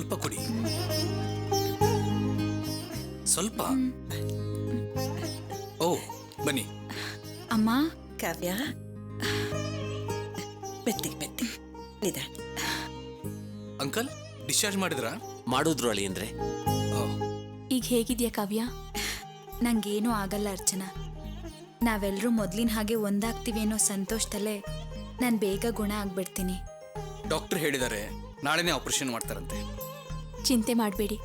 ಸ್ವಲ್ಪ ಕುಡಿ, ಸ್ವಲ್ಪ. ಓ ಬನ್ನಿ. ಅಮ್ಮ. ಕಾವ್ಯ, ಮೆತ್ತಿಗೆ ಮೆತ್ತಿಗೆ ನಿಧಾನ. ಅಂಕಲ್ ಡಿಸ್ಚಾರ್ಜ್ ಮಾಡಿದ್ರಾ? ಮಾಡಿದ್ರು ಅಳಿಯಂದ್ರೆ. ಈಗ ಹೇಗಿದ್ಯಾ ಕಾವ್ಯ? ನಂಗೇನೂ ಆಗಲ್ಲ ಅರ್ಚನಾ. ನಾವೆಲ್ಲರೂ ಮೊದಲಿನ ಹಾಗೆ ಒಂದಾಗ್ತೀವಿ ಅನ್ನೋ ಸಂತೋಷದಲ್ಲೇ ನಾನು ಬೇಗ ಗುಣ ಆಗ್ಬಿಡ್ತೀನಿ. ಡಾಕ್ಟರ್ ಹೇಳಿದ್ದಾರೆ ನಾಳೆನೇ ಆಪರೇಷನ್ ಮಾಡ್ತಾರಂತೆ. ಚಿಂತೆ ಮಾಡಬೇಡಿ,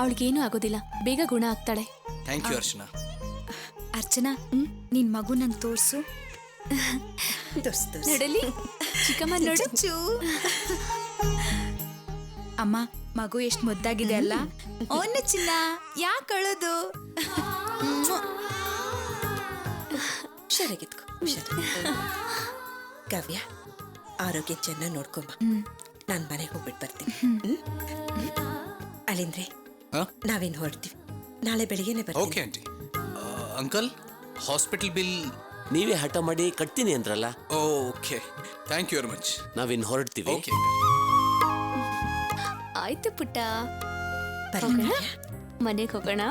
ಅವಳಿಗೇನೂ ಆಗೋದಿಲ್ಲ, ಬೇಗ ಗುಣ ಆಗ್ತಾಳೆ. Thank you Archana. ಅರ್ಚನಾ, ನಿನ್ ಮಗು ನಂಗೆ ತೋರ್ಸು. ನಡಲಿ ಚಿಕ್ಕಮ್ಮ ನೋಡು. ಅಮ್ಮ, ಮಗು ಎಷ್ಟು ಮುದ್ದಾಗಿದೆ ಅಲ್ಲ. ಓನು ಚಿನ್ನ, ಯಾಕೆ ಅಳೋದು? ಹುಷಾರಾಗಿತ್ಕೋ, ಹುಷಾರಾಗಿ. ಕಾವ್ಯ, ಆರೋಗ್ಯ ಚೆನ್ನಾಗಿ ನೋಡ್ಕೊಂಬ. ನಾನು ಮನೆಗೆ ಹೋಗ್ಬಿಟ್ಟು ಬರ್ತೀನಿ. ಅಲ್ಲಿಂದ್ರೆ ನಾವೇನು ಹೊರಡ್ತೀವಿ, ನಾಳೆ ಬೆಳಿಗ್ಗೆನೆ ಬರ್ತೀವಿ. Okay aunty. Uncle, hospital bill ನೀವೇ ಹಠ ಮಾಡಿ ಕಟ್ತೀನಿ ಅಂದ್ರಲ್ಲ. Okay, thank you very much. ನಾವಿನ್ ಹೊರಡ್ತೀವಿ. ಓಕೆ ಆಯ್ತು ಪುಟ್ಟ, ಹೋಗೋಣ, ಮನೆಗೆ ಹೋಗೋಣ.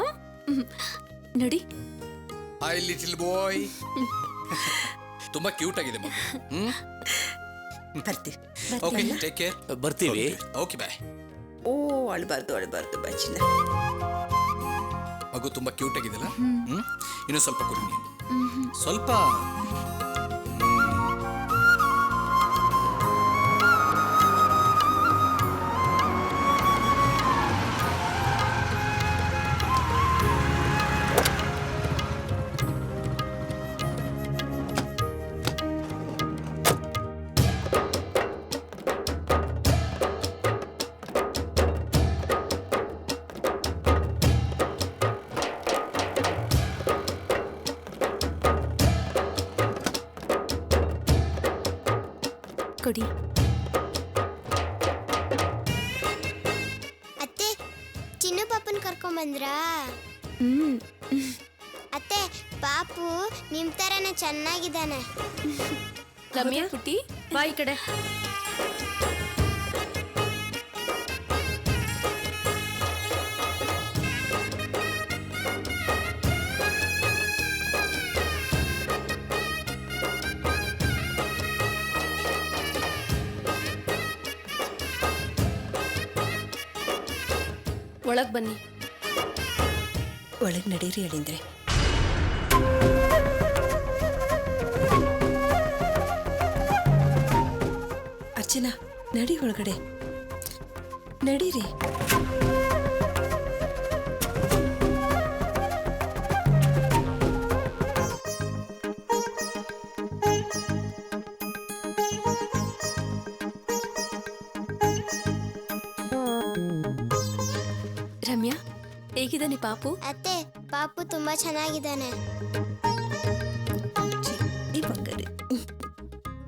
ನೋಡಿ, ಐ ಲಿಟಲ್ ಬಾಯ್. ತುಂಬಾ ಕ್ಯೂಟ್ ಆಗಿದೆ ಮಗು. ಬರ್ತೀವಿ. Okay, take care. ಬರ್ತೀವಿ. Okay bye. ಓ, ಅಳ್ಬಾರ್ದು ಅಳ್ಬಾರ್ದು ಬಾಚಿನ. ಮಗು ತುಂಬಾ ಕ್ಯೂಟ್ ಆಗಿದೆಲ್ಲ. ಇನ್ನು ಸ್ವಲ್ಪ ಕುಡಿ ನೀನು, ಸ್ವಲ್ಪ. ಕೊಡಿ. ಅತ್ತೆ, ಚಿನ್ನು ಪಾಪನ್ ಕರ್ಕೊಂಬಂದ್ರಾ? ಅತ್ತೆ, ಪಾಪು ನಿಮ್ ತರನೇ ಚೆನ್ನಾಗಿದ್ದಾನೆ. ರಮ್ಯಾ ಪುಟ್ಟಿ, ಬಾ ಈ ಕಡೆ. ಒಳಗ್ ಬನ್ನಿ. ಒಳಗೆ ನಡೀರಿ ಅಳಿಂದ್ರೆ. ಅರ್ಚನಾ, ನಡಿ ಒಳಗಡೆ ನಡೀರಿ. ರಮ್ಯಾ, ಹೇಗಿದ್ದಾನೆ ಪಾಪು? ಅತ್ತೆ, ಪಾಪು ತುಂಬಾ ಚೆನ್ನಾಗಿದ್ದಾನೆ.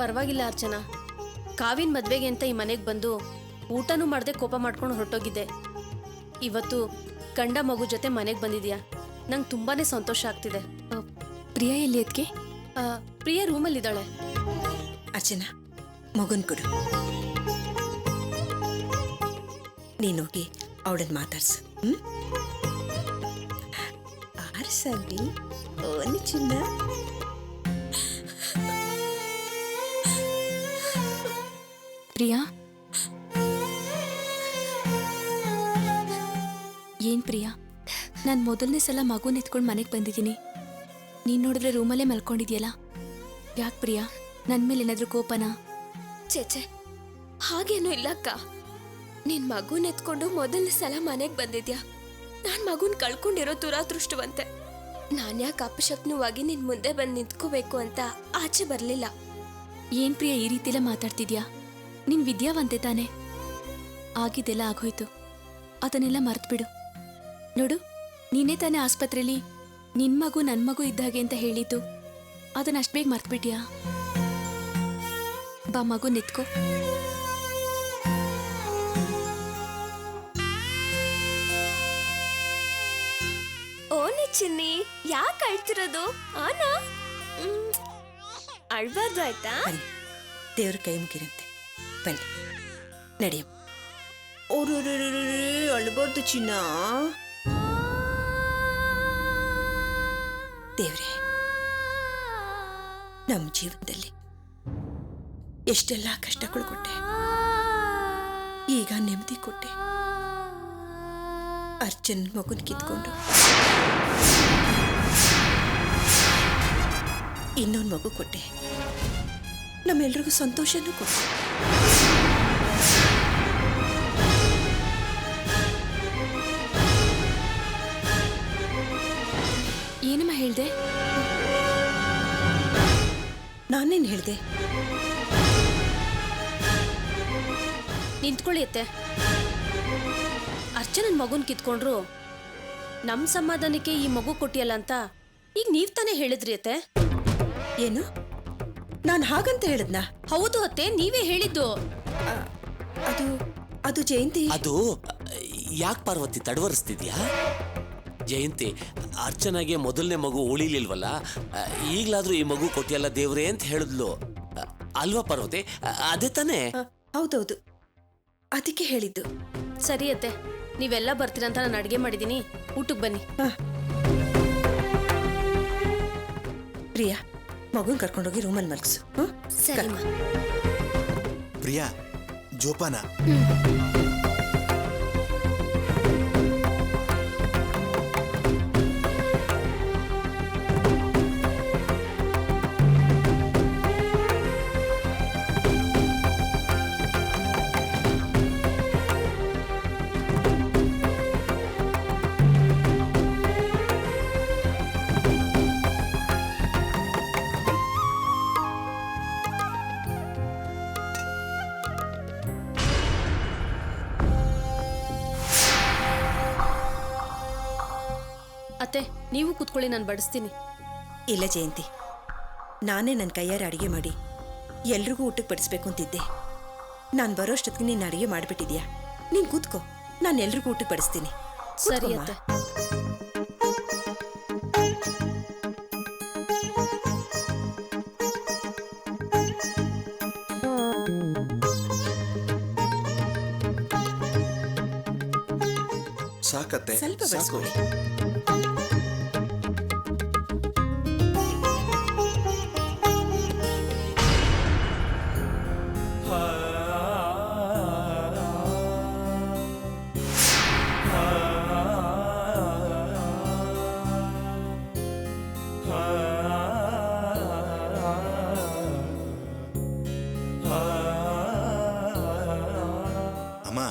ಪರವಾಗಿಲ್ಲ ಅರ್ಚನಾ. ಕಾವಿನ ಮದ್ವೆಗೆ ಅಂತ ಈ ಮನೆಗೆ ಬಂದು ಊಟನೂ ಮಾಡದೆ ಕೋಪ ಮಾಡ್ಕೊಂಡು ಹೊರಟೋಗಿದ್ದೆ. ಇವತ್ತು ಗಂಡ ಮಗು ಜೊತೆ ಮನೆಗೆ ಬಂದಿದ್ಯಾ, ನಂಗೆ ತುಂಬಾನೇ ಸಂತೋಷ ಆಗ್ತಿದೆ. ಪ್ರಿಯಾ ಎಲ್ಲಿ ಅದಕ್ಕೆ? ಪ್ರಿಯಾ ರೂಮಲ್ಲಿದ್ದಾಳೆ. ಅರ್ಚನಾ, ಮಗನ್ ಕೊಡು. ನೀನೋಗಿ ಅವಳನ್ನ ಮಾತಾಡ್ಸು. ಆರ್ಸಲ್ಲಿ ಓನಿ ಚಿನ್ನ. ಪ್ರಿಯಾ, ಏನ್ ಪ್ರಿಯಾ, ನಾನು ಮೊದಲನೇ ಸಲ ಮಗುನ ಎತ್ಕೊಂಡು ಮನೆಗೆ ಬಂದಿದ್ದೀನಿ. ನೀನು ನೋಡಿದ್ರೆ ರೂಮಲ್ಲೇ ಮಲ್ಕೊಂಡಿದ್ಯಲ್ಲ, ಯಾಕೆ ಪ್ರಿಯಾ? ನನ್ನ ಮೇಲೆ ಏನಾದರೂ ಕೋಪನಾ? ಚೇಚೆ, ಹಾಗೇನೂ ಇಲ್ಲ ಅಕ್ಕ. ನಿನ್ ಮಗುನ ಎತ್ಕೊಂಡು ಮೊದಲನೇ ಸಲ ಮನೆಗೆ ಬಂದಿದ್ಯಾ. ನಾನ್ ಮಗುನ್ ಕಳ್ಕೊಂಡಿರೋ ದುರಾದೃಷ್ಟವಂತೆ. ನಾನ್ಯಾಕೆ ಅಪಶಕ್ನವಾಗಿ ನಿನ್ ಮುಂದೆ ಬಂದು ನಿಂತ್ಕೋಬೇಕು ಅಂತ ಆಚೆ ಬರ್ಲಿಲ್ಲ. ಏನ್ ಪ್ರಿಯಾ ಈ ರೀತಿಯೆಲ್ಲ ಮಾತಾಡ್ತಿದ್ಯಾ? ನೀನ್ ವಿದ್ಯಾವಂತೆ ತಾನೆ. ಆಗಿದ್ದೆಲ್ಲ ಆಗೋಯ್ತು, ಅದನ್ನೆಲ್ಲ ಮರ್ತ್ಬಿಡು. ನೋಡು, ನೀನೇ ತಾನೇ ಆಸ್ಪತ್ರೆಯಲ್ಲಿ ನಿನ್ ಮಗು ನನ್ ಮಗು ಇದ್ದಾಗೆ ಅಂತ ಹೇಳಿದ್ದು. ಅದನ್ನ ಅಷ್ಟು ಬೇಗ ಮರ್ತ್ಬಿಟ್ಯಾ? ಬಾ, ಮಗು ನಿತ್ಕೋ. ಓನೆ ಚಿನ್ನಿ, ಯಾಕೆ ಅಳ್ತಿರೋದು? ಆನಾ, ಅಳ್ಬಾರ್ದು ಆಯ್ತಾ? ದೇವ್ರ ಕೈ ಮುಗಿರಂತೆ. ಬನ್ನಿ, ನಡಿಯಮ್ಮ. ಅವ್ರು ಅಳ್ಬಾರ್ದು ಚಿನ್ನ. ದೇವ್ರೆ, ನಮ್ಮ ಜೀವನದಲ್ಲಿ ಎಷ್ಟೆಲ್ಲ ಕಷ್ಟಗಳು ಕೊಟ್ಟೆ, ಈಗ ನೆಮ್ಮದಿ ಕೊಟ್ಟೆ. ಅರ್ಜುನ್ ಮಗುನ್ ಕಿತ್ಕೊಂಡು ಇನ್ನೊಂದು ಮಗು ಕೊಟ್ಟೆ, ನಮ್ಮೆಲ್ರಿಗೂ ಸಂತೋಷನೂ ಕೊಟ್ಟೆ. ಏನಮ್ಮ ಹೇಳ್ದೆ? ನಾನೇನು ಹೇಳ್ದೆ? ನಿಂತ್ಕೊಳ್ಳಿ ಅತ್ತೆ. ಅರ್ಚನನ್ ಮಗುನ್ ಕಿತ್ಕೊಂಡ್ರು ನಮ್ ಸಮಾಧಾನಕ್ಕೆ ಈ ಮಗು ಕೊಟ್ಟಿಯಲ್ಲ ಅಂತ ಈಗ ನೀವ್ ತಾನೇ ಹೇಳಿದ್ರಿ ಅತ್ತೆ. ಏನು? ನಾನು ಹಾಗಂತ ಹೇಳಿದ್ನಾ? ಹೌದು ಅತ್ತೆ, ನೀವೇ ಹೇಳಿದ್ದು. ಅದು ಅದು ಜಯಂತಿ. ಅದು ಯಾಕೆ ಪಾರ್ವತಿ ತಡವರಿಸ್ತಿದ್ಯಾ? ಜಯಂತಿ, ಅರ್ಚನಾಗೆ ಮೊದಲನೇ ಮಗು ಉಳಿಲಿಲ್ವಲ್ಲ, ಈಗ್ಲಾದ್ರೂ ಈ ಮಗು ಕೊಟ್ಟಿಯಲ್ಲ ದೇವ್ರೆ ಅಂತ ಹೇಳಿದ್ಲು ಅಲ್ವಾ ಪಾರ್ವತಿ? ಅದೇ ತಾನೇ? ಹೌದೌದು, ಅದಕ್ಕೆ ಹೇಳಿದ್ದು. ಸರಿ ಅತ್ತೆ, ನೀವೆಲ್ಲ ಬರ್ತೀರಂತ ನಾನು ಅಡ್ಗೆ ಮಾಡಿದೀನಿ, ಊಟಕ್ಕೆ ಬನ್ನಿ. ಪ್ರಿಯಾ, ಮಗುನ್ ಕರ್ಕೊಂಡೋಗಿ ರೂಮಲ್ಲಿ ಮಲಗಿಸು. ಸರಿಮ್ಮ. ಪ್ರಿಯಾ, ಜೋಪಾನ. ಅತ್ತೆ, ನೀವು ಕೂತ್ಕೊಳ್ಳಿ, ನಾನು ಬಡಿಸ್ತೀನಿ. ಇಲ್ಲ ಜಯಂತಿ, ನಾನೇ ನನ್ನ ಕೈಯಾರ ಅಡಿಗೆ ಮಾಡಿ ಎಲ್ರಿಗೂ ಊಟಕ್ಕೆ ಬಡಿಸ್ಬೇಕು ಅಂತಿದ್ದೆ. ನಾನು ಬರೋಷ್ಟೊತ್ತಿಗೆ ನೀನು ಅಡಿಗೆ ಮಾಡಿಬಿಟ್ಟಿದ್ಯಾ. ನೀನು ಕೂತ್ಕೋ, ನಾನು ಎಲ್ರಿಗೂ ಊಟಕ್ಕೆ ಬಡಿಸ್ತೀನಿ. ಸರಿ ಅತ್ತೆ. ಸಾಕತ್ತೆ, ಸ್ವಲ್ಪ ಸಾಕು. ಬಡಿಸ್ಕೊಳ್ಳಿ. ಅಮ್ಮ,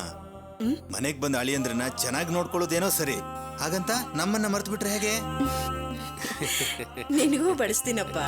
ಮನೆಗ್ ಬಂದ ಅಳಿಯಂದ್ರನ್ನ ಚೆನ್ನಾಗಿ ನೋಡ್ಕೊಳ್ಳೋದೇನೋ ಸರಿ, ಹಾಗಂತ ನಮ್ಮನ್ನ ಮರ್ತು ಬಿಟ್ರೆ ಹೇಗೆ? ನಿನಗೂ ಬಡಿಸ್ತೀನಪ್ಪ.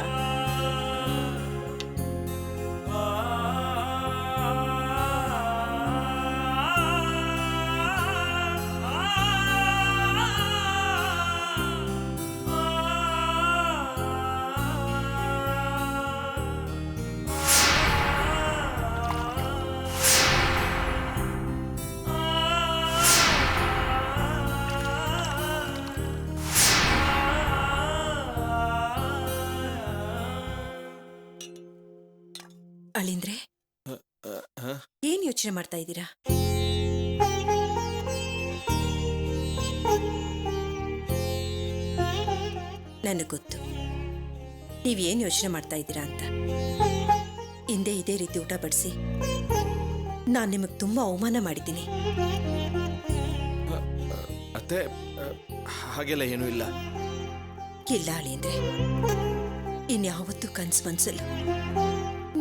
ಅಳಿಂದ್ರೆ, ಏನ್ ಯೋಚನೆ ಮಾಡ್ತಾ ಇದ್ದೀರಾ? ನನಗೆ ಗೊತ್ತು ನೀವೇನ್ ಯೋಚನೆ ಮಾಡ್ತಾ ಇದ್ದೀರಾ ಅಂತ. ಹಿಂದೆ ಇದೇ ರೀತಿ ಊಟ ಬಡಿಸಿ ನಾನು ನಿಮಗೆ ತುಂಬಾ ಅವಮಾನ ಮಾಡಿದ್ದೀನಿ. ಅತ್ತೆ, ಹಾಗೆಲ್ಲ ಏನೂ ಇಲ್ಲ. ಇಲ್ಲ ಅಳಿಂದ್ರೆ, ಇನ್ಯಾವತ್ತೂ ಕನ್ಸು ಮನ್ಸಲ್ಲ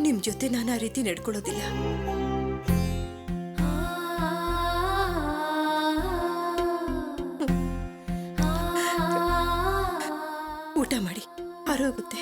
ನಿಮ್ ಜೊತೆ ನಾನು ಆ ರೀತಿ ನಡ್ಕೊಳ್ಳೋದಿಲ್ಲ. ಊಟ ಮಾಡಿ, ಆರೋಗುತ್ತೆ.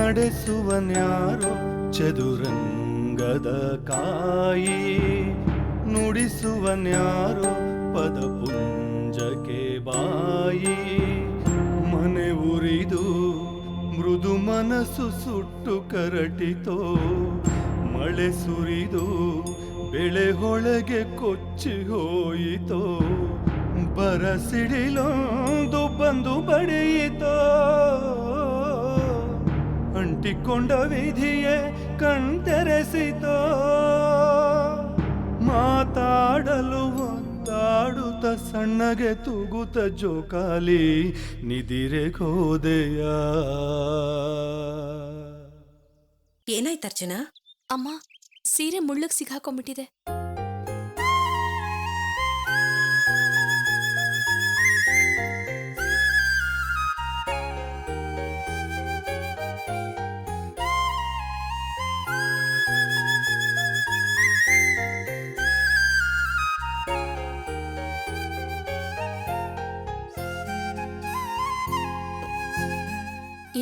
ನಡೆಸುವನ್ಯಾರೋ ಚದುರಂಗದ ಕಾಯಿ, ನುಡಿಸುವನ್ಯಾರೋ ಪದಪುಂಜಕ್ಕೆ ಬಾಯಿ. ಮನೆ ಉರಿದು ಮೃದು ಮನಸ್ಸು ಸುಟ್ಟು ಕರಟಿತೋ, ಮಳೆ ಸುರಿದು ಬೆಳೆ ಹೊಳೆಗೆ ಕೊಚ್ಚಿ ಹೋಯಿತೋ. ಬರಸಿಡಿಲೊಂದು ಬಂದು ಬಡಿಯಿತೋ, ಅಂಟಿಕೊಂಡ ವಿಧಿಯೇ ಕಣ್ತೆರೆಸಿತೋ. ಮಾತಾಡಲು ಒತ್ತಾಡುತ್ತ ಸಣ್ಣಗೆ ತೂಗುತ್ತ ಜೋಕಾಲಿ ನಿದಿರೆಗೋದೆಯ. ಏನಾಯ್ತು ಅರ್ಚನಾ? ಅಮ್ಮ, ಸೀರೆ ಮುಳ್ಳಕ್ಕೆ ಸಿಕ್ಕಾಕೊಂಡ್ಬಿಟ್ಟಿದೆ.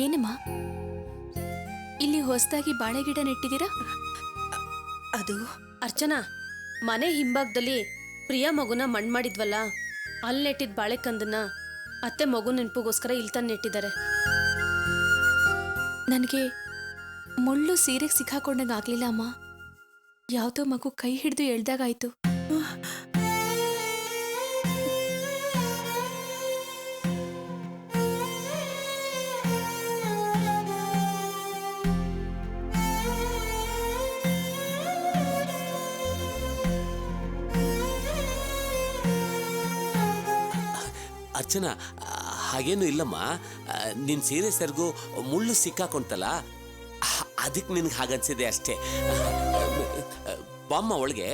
ಏನಮ್ಮ, ಇಲ್ಲಿ ಹೊಸದಾಗಿ ಬಾಳೆ ಗಿಡ ನೆಟ್ಟಿದ್ದೀರಾ? ಅದು ಅರ್ಚನಾ, ಮನೆ ಹಿಂಭಾಗದಲ್ಲಿ ಪ್ರಿಯಾ ಮಗುನ ಮಣ್ಣು ಮಾಡಿದ್ವಲ್ಲ, ಅಲ್ಲಿ ನೆಟ್ಟಿದ್ ಬಾಳೆಕಂದನ್ನ ಅತ್ತೆ ಮಗು ನೆನಪಿಗೋಸ್ಕರ ಇಲ್ಲಿ ತಂದು ನೆಟ್ಟಿದ್ದಾರೆ. ನನಗೆ ಮುಳ್ಳು ಸೀರೆಗೆ ಸಿಕ್ಕಾಕೊಂಡಂಗೆ ಆಗ್ಲಿಲ್ಲ ಅಮ್ಮ. ಯಾವುದೋ ಮಗು ಕೈ ಹಿಡಿದು ಎಳ್ದಾಗಾಯ್ತು. ಅರ್ಚನಾ, ಹಾಗೇನು ಇಲ್ಲಮ್ಮ. ನಿನ್ನ ಸೀರೆ ಸೆರಗು ಮುಳ್ಳು ಸಿಕ್ಕಾಕೊಂತಲ್ಲ, ಅದಕ್ಕೆ ನಿನ್ಗೆ ಹಾಗನ್ಸಿದೆ ಅಷ್ಟೇ. ಬಾಮ್ಮ ಒಳಗೆ.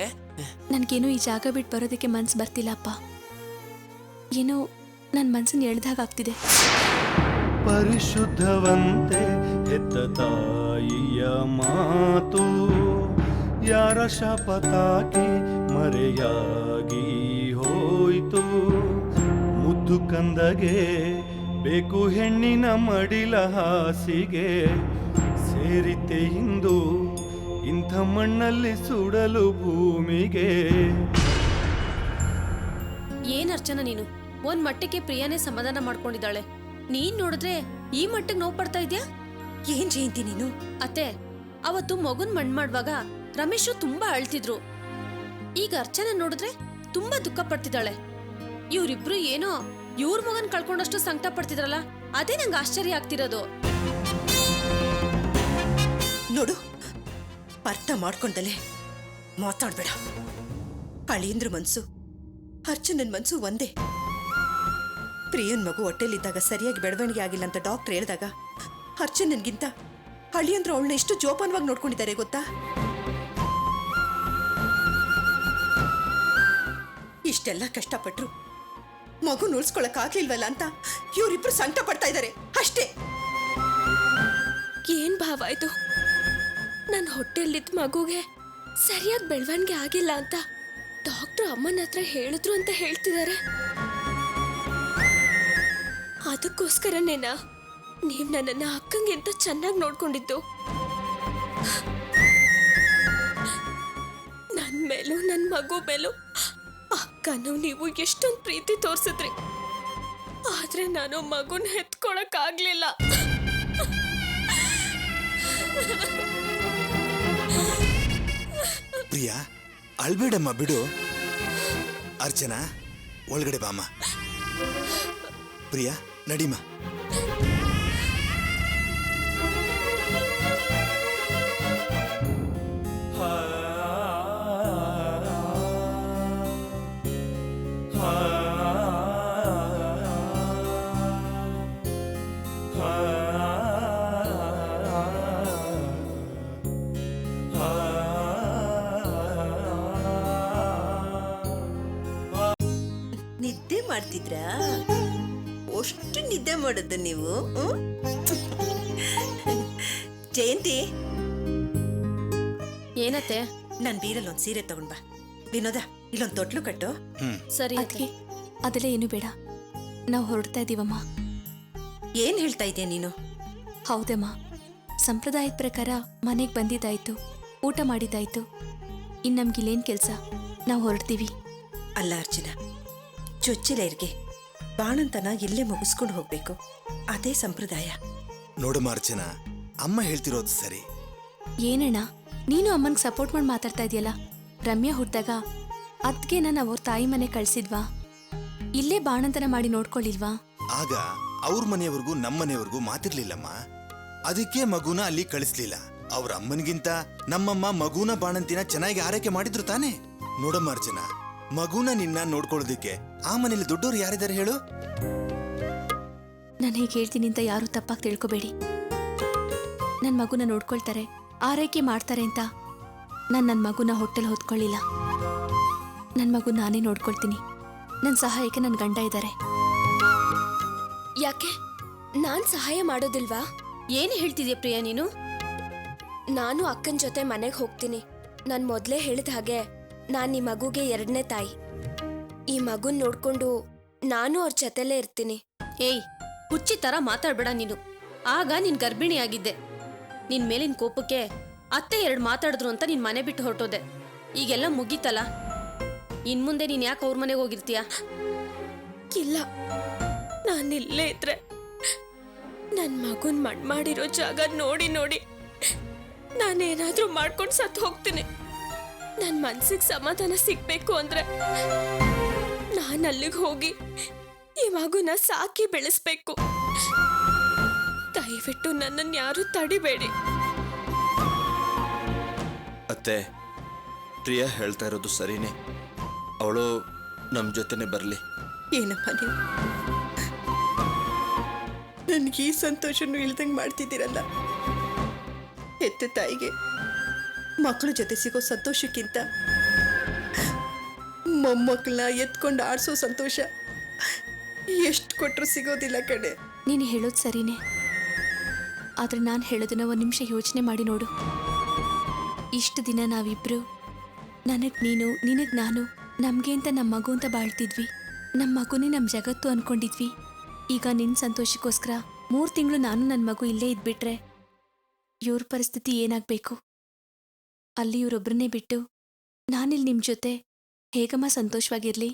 ನನಗೇನು ಈ ಜಾಗ ಬಿಟ್ಟು ಬರೋದಕ್ಕೆ ಮನ್ಸು ಬರ್ತಿಲ್ಲಪ್ಪ. ಏನೋ ನನ್ನ ಮನ್ಸನ್ನು ಎಳ್ದಾಗ್ತಿದೆ. ಪರಿಶುದ್ಧವಂತೆ ಹೆತ್ತ ತಾಯಿಯ ಮಾತು, ಯಾರ ಶಾಪ ತಾಕಿ ಮರೆಯಾಗಿ ಹೋಯ್ತು. ಮುದ್ದು ಕಂದಗೆ ಬೇಕು ಹೆಣ್ಣಿನ ಮಡಿಲ ಹಾಸಿಗೆ, ಸೇರಿತೆ ಇಂದು ಇಂಥ ಮಣ್ಣಲ್ಲಿ ಸುಡಲು ಭೂಮಿಗೆ. ಏನ್ ಅರ್ಚನಾ ನೀನು? ಒಂದ್ ಮಟ್ಟಕ್ಕೆ ಪ್ರಿಯಾನೇ ಸಮಾಧಾನ ಮಾಡ್ಕೊಂಡಿದ್ದಾಳೆ. ನೀನ್ ನೋಡಿದ್ರೆ ಈ ಮಟ್ಟಕ್ಕೆ ನೋವು ಪಡ್ತಾ ಇದ್ಯಾ? ಏನ್ ಜಯಂತಿ ನೀನು? ಅತ್ತೆ, ಅವತ್ತು ಮಗುನ್ ಮಣ್ಣು ಮಾಡುವಾಗ ರಮೇಶು ತುಂಬಾ ಅಳ್ತಿದ್ರು. ಈಗ ಅರ್ಚನಾ ನೋಡಿದ್ರೆ ತುಂಬಾ ದುಃಖ ಪಡ್ತಿದ್ದಾಳೆ. ಇವ್ರಿಬ್ರು ಏನೋ ಇವ್ರ ಮಗನ್ ಕಳ್ಕೊಂಡಷ್ಟು ಸಂಕಟ ಪಡ್ತಿದ್ರಲ್ಲ, ಅದೇ ನಂಗೆ ಆಶ್ಚರ್ಯ ಆಗ್ತಿರೋದು. ನೋಡು, ಅರ್ಥ ಮಾಡ್ಕೊಂಡಲೆ ಮಾತಾಡ್ಬೇಡ. ಅಳಿಯಂದ್ರ ಮನ್ಸು ಅರ್ಚನನ್ ಮನ್ಸು ಒಂದೇ. ಪ್ರಿಯನ್ ಮಗು ಹೊಟ್ಟೆಲಿದ್ದಾಗ ಸರಿಯಾಗಿ ಬೆಳವಣಿಗೆ ಆಗಿಲ್ಲ ಅಂತ ಡಾಕ್ಟರ್ ಹೇಳಿದಾಗ ಅರ್ಚನನ್ಗಿಂತ ಅಳಿಯಂದ್ರ ಅವಳನ್ನ ಎಷ್ಟು ಜೋಪಾನವಾಗಿ ನೋಡ್ಕೊಂಡಿದ್ದಾರೆ ಗೊತ್ತಾ? ಇಷ್ಟೆಲ್ಲ ಕಷ್ಟಪಟ್ರು ಮಗು ಉಳಿಸ್ಕೊಳಕ್ ಆಗ್ಲಿಲ್ವಲ್ಲ ಅಂತ ಇವರಿಬ್ರು ಸಂಕಟ ಪಡ್ತಾ ಇದ್ದಾರೆ ಅಷ್ಟೇ. ಏನ್ ಭಾವ ಇದು? ನನ್ನ ಹೊಟ್ಟೆಲಿದ್ದ ಮಗುಗೆ ಸರಿಯಾಗಿ ಬೆಳವಣಿಗೆ ಆಗಿಲ್ಲ ಅಂತ ಡಾಕ್ಟರ್ ಅಮ್ಮನ ಹತ್ರ ಹೇಳಿದ್ರು ಅಂತ ಹೇಳ್ತಿದ್ದಾರೆ. ಅದಕ್ಕೋಸ್ಕರನೇನಾ ನೀವ್ ನನ್ನನ್ನ ಅಕ್ಕಂಗಿಂತ ಚೆನ್ನಾಗಿ ನೋಡ್ಕೊಂಡಿದ್ದು? ನನ್ ಮೇಲೂ ನನ್ ಮಗು ಮೇಲೂ ಅಕ್ಕನೂ ನೀವು ಎಷ್ಟೊಂದು ಪ್ರೀತಿ ತೋರ್ಸಿದ್ರಿ, ಆದ್ರೆ ನಾನು ಮಗುನ ಹೆತ್ಕೊಳಕ್ ಆಗ್ಲಿಲ್ಲ. ಪ್ರಿಯಾ, ಅಳ್ಬೇಡಮ್ಮ, ಬಿಡು. ಅರ್ಚನಾ, ಒಳಗಡೆ ಬಾಮ್ಮ. ಪ್ರಿಯಾ, ನಡಿಮ. ನಿದ್ದೆ ಮಾಡ್ತಿದ್ರಾ? ಅಷ್ಟು ನಿದ್ದೆ ಮಾಡೋದು ನೀವು? ಜಯಂತಿ, ಏನತ್ತೆ? ನನ್ ಬೀರಲ್ಲಿ ಒಂದ್ ಸೀರೆ ತಗೊಂಡ್ ಬಾ. ವಿನೋದ, ಇಲ್ಲೊಂದ್ ತೊಟ್ಲು ಕಟ್ಟು. ಸರಿ ಅದಕ್ಕೆ ಅದೆಲ್ಲ ಏನು ಬೇಡ, ನಾವು ಹೊರಡ್ತಾ ಇದೀವಮ್ಮ. ಏನ್ ಹೇಳ್ತಾ ಇದೀಯ ನೀನು? ಹೌದಮ್ಮ, ಸಂಪ್ರದಾಯದ ಪ್ರಕಾರ ಮನೆಗೆ ಬಂದಿದ್ದಾಯ್ತು, ಊಟ ಮಾಡಿದ್ದಾಯ್ತು. ಇನ್ನು ನಮ್ಗಿಲ್ಲೇನು ಕೆಲಸ? ನಾವು ಹೊರಡ್ತೀವಿ. ಅಲ್ಲ ಅರ್ಚನಾ, ಚೊಚ್ಚಲೆಯರಿಗೆ ಬಾಣಂತನ ಇಲ್ಲೇ ಮುಗಿಸ್ಕೊಂಡು ಹೋಗ್ಬೇಕು, ಅದೇ ಸಂಪ್ರದಾಯ. ನೋಡಮ್ಮ ಅರ್ಚನಾ, ಅಮ್ಮ ಹೇಳ್ತಿರೋದು ಸರಿ. ಏನಣ್ಣ, ನೀನು ಅಮ್ಮನಿಗೆ ಸಪೋರ್ಟ್ ಮಾಡಿ ಮಾತಾಡ್ತಾ ಇದೆಯಲ್ಲ. ರಮ್ಯಾ ಹುಟ್ಟಿದಾಗ ಅದಕ್ಕೆ ನಾನು ಅವ್ರ ತಾಯಿ ಮನೆ ಕಳ್ಸಿದ್ವಾ? ಇಲ್ಲೇ ಬಾಣಂತನ ಮಾಡಿ ನೋಡ್ಕೊಳ್ಳಿಲ್ವಾ? ಆಗ ಅವ್ರ ಮನೆಯವರೆಗೂ ನಮ್ಮ ಮನೆಯವರೆಗೂ ಮಾತಿರ್ಲಿಲ್ಲಮ್ಮ. ಅದಕ್ಕೆ ಮಗುನ ಅಲ್ಲಿ ಕಳಿಸ್ಲಿಲ್ಲ. ಅವ್ರ ಅಮ್ಮನಿಗಿಂತ ನಮ್ಮಮ್ಮ ಮಗುನ ಬಾಣಂತಿನ ಚೆನ್ನಾಗಿ ಆರೈಕೆ ಮಾಡಿದ್ರು ತಾನೇ. ನೋಡಮ್ಮ ಅರ್ಚನಾ, ಮಗುನ ನಿನ್ನ ನೋಡ್ಕೊಳ್ಳೋದಿಕ್ಕೆ ಆ ಮನೇಲಿ ದೊಡ್ಡೋರು ಯಾರಿದ್ದಾರೆ ಹೇಳು? ನಾನು ಹೇಗೆ ಹೇಳ್ತೀನಿ ಅಂತ ಯಾರೂ ತಪ್ಪಾಗಿ ತಿಳ್ಕೊಬೇಡಿ. ನನ್ನ ಮಗುನ ನೋಡ್ಕೊಳ್ತಾರೆ, ಆರೈಕೆ ಮಾಡ್ತಾರೆ ಅಂತ ನನ್ನ ಮಗುನ ಹೊಟ್ಟೆಲ್ ಹೊತ್ಕೊಳ್ಳಿಲ್ಲ. ನನ್ನ ಮಗು ನಾನೇ ನೋಡ್ಕೊಳ್ತೀನಿ. ನನ್ನ ಸಹಾಯಕ್ಕೆ ನನ್ನ ಗಂಡ ಇದ್ದಾರೆ. ಯಾಕೆ ನಾನ್ ಸಹಾಯ ಮಾಡೋದಿಲ್ವಾ? ಏನು ಹೇಳ್ತಿದ್ಯಾ ಪ್ರಿಯಾ ನೀನು? ನಾನು ಅಕ್ಕನ ಜೊತೆ ಮನೆಗೆ ಹೋಗ್ತೀನಿ. ನಾನು ಮೊದಲೇ ಹೇಳಿದ ಹಾಗೆ ನಾನು ಈ ಮಗುಗೆ 2ನೇ ತಾಯಿ. ಈ ಮಗುನ್ ನೋಡ್ಕೊಂಡು ನಾನು ಅವ್ರ ಜೊತೆಲೇ ಇರ್ತೀನಿ. ಏಯ್, ಹುಚ್ಚಿ ತರ ಮಾತಾಡ್ಬೇಡ ನೀನು. ಆಗ ನೀನ್ ಗರ್ಭಿಣಿ ಆಗಿದ್ದೆ. ನಿನ್ ಮೇಲಿನ ಕೋಪಕ್ಕೆ ಅತ್ತೆ 2 ಮಾತಾಡಿದ್ರು ಅಂತ ನಿನ್ ಮನೆ ಬಿಟ್ಟು ಹೊರಟೋದೆ. ಈಗೆಲ್ಲ ಮುಗೀತಲ್ಲ, ಇನ್ ಮುಂದೆ ನೀನ್ ಯಾಕೆ ಅವ್ರ ಮನೆಗೆ ಹೋಗಿರ್ತೀಯ? ಇಲ್ಲ, ನಾನಿಲ್ಲೇ ಇದ್ರೆ ನನ್ನ ಮಗುನ್ ಮಣ್ಣು ಮಾಡಿರೋ ಜಾಗ ನೋಡಿ ನೋಡಿ ನಾನೇನಾದ್ರೂ ಮಾಡ್ಕೊಂಡು ಸತ್ತು ಹೋಗ್ತೀನಿ. ನನ್ನ ಮನ್ಸಿಗೆ ಸಮಾಧಾನ ಸಿಗ್ಬೇಕು ಅಂದ್ರೆ ನಾನು ಅಲ್ಲಿಗೆ ಹೋಗಿ ಈ ಮಗುನ ಸಾಕಿ ಬೆಳೆಸ್ಬೇಕು. ದಯವಿಟ್ಟು ನನ್ನನ್ನು ಯಾರು ತಡಿಬೇಡಿ. ಅತ್ತೆ, ಪ್ರಿಯಾ ಹೇಳ್ತಾ ಇರೋದು ಸರಿನೇ. ಅವಳು ನಮ್ಮ ಜೊತೆನೆ ಬರಲಿ. ಏನಪ್ಪ ನೀವು ನನಗೆ ಈ ಸಂತೋಷನೂ ಇಲ್ದಂಗೆ ಮಾಡ್ತಿದ್ದೀರಲ್ಲ. ಹೆತ್ತ ತಾಯಿಗೆ ಮಕ್ಕಳ ಜೊತೆ ಸಿಗೋ ಸಂತೋಷಕ್ಕಿಂತ ಮೊಮ್ಮಕ್ಕಳನ್ನ ಎತ್ಕೊಂಡು ಆಡಿಸೋ ಸಂತೋಷ ಎಷ್ಟು ಕೊಟ್ಟರು ಸಿಗೋದಿಲ್ಲ ಕಡೆ. ನೀನು ಹೇಳೋದು ಸರಿನೇ, ಆದ್ರೆ ನಾನು ಹೇಳೋದನ್ನ ಒಂದು ನಿಮಿಷ ಯೋಚನೆ ಮಾಡಿ ನೋಡು. ಇಷ್ಟು ದಿನ ನಾವಿಬ್ರು ನನಗೆ ನೀನು, ನಿನಗೆ ನಾನು, ನಮಗೆ ಅಂತ ನಮ್ಮ ಮಗು ಅಂತ ಬಾಳ್ತಿದ್ವಿ. ನಮ್ಮ ಮಗುನೇ ನಮ್ಮ ಜಗತ್ತು ಅನ್ಕೊಂಡಿದ್ವಿ. ಈಗ ನಿನ್ನ ಸಂತೋಷಕ್ಕೋಸ್ಕರ 3 ತಿಂಗಳು ನಾನು ನನ್ನ ಮಗು ಇಲ್ಲೇ ಇದ್ಬಿಟ್ರೆ ಇವ್ರ ಪರಿಸ್ಥಿತಿ ಏನಾಗಬೇಕು? ಅಲ್ಲಿ ಇವರೊಬ್ಬರನ್ನೇ ಬಿಟ್ಟು ನಾನಿಲ್ಲಿ ನಿಮ್ಮ ಜೊತೆ ಹೇಗಮ್ಮ ಸಂತೋಷವಾಗಿರಲಿ?